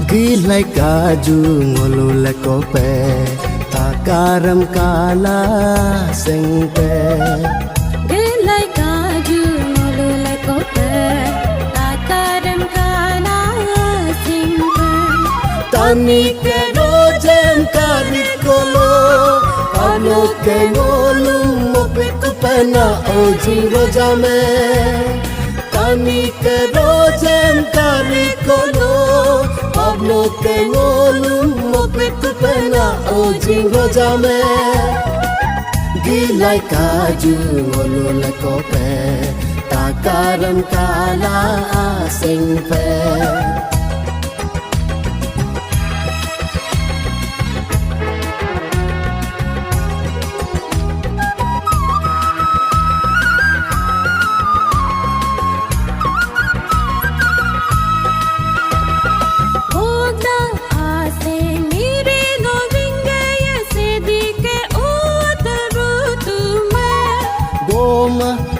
Gilay kaju ngolule kope takaram kala sengpe. Gilay kaju ngolule kope takaram kala sengpe. Tani ke rojem karikolo Pablo ke ngolum mope kupena oji rojame. Tani ke rojem karikolo Pablo ke ngolum mope kupena oji rojame. Gilay kaju ngolule kope takaram kala sengpe.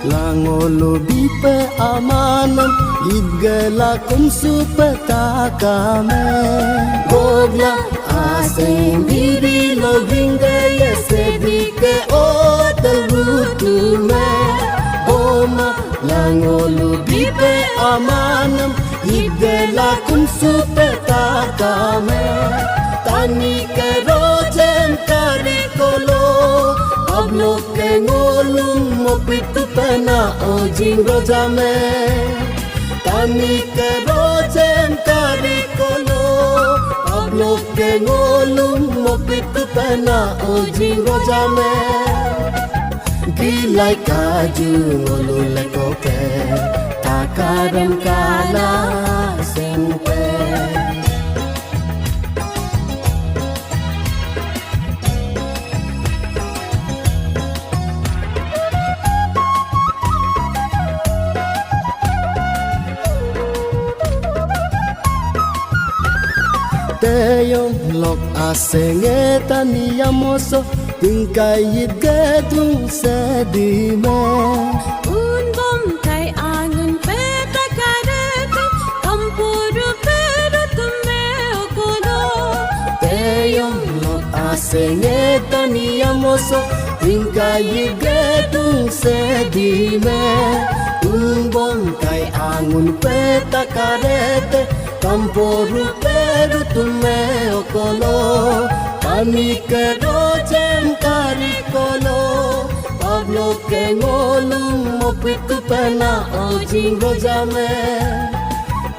Langolo bipe amanam idgala kumsu petakame. Gogla asem biri lo vingaya sedike otal rutume. Oma langolo bipe amanam idgala kumsu petakame. Tani ke rojem karikolo Pablo ke ngolum mopitu pena ojing rojame. Tani ke rojem karikolo Pablo ke ngolum mopitu pena ojing rojame. Gilay kaju ngolule kope takaram kala sengpe. Teyong lok asenge tania moso tingkay gedung sedime. Unbom kay angun peta karete kampuru pero tume okolo. Teyong lok asenge tania moso tingkay gedung sedime. Unbom kay angun peta karete Kamporu peru tume okolo. Tani ke rojem karikolo Pablo ke ngolum mopitu pena ojing rojame.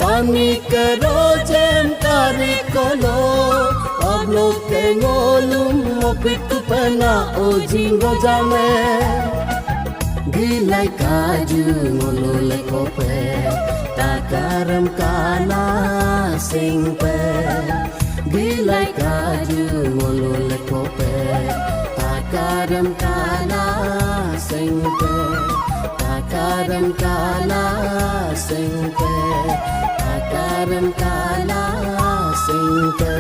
Tani ke rojem karikolo Pablo ke ngolum mopitu pena ojing rojame. Gilay kaju ngolule kope takaram kala sengpe. Gilay kaju ngolule kope takaram kala sengpe. Takaram kala sengpe. Takaram kala sengpe.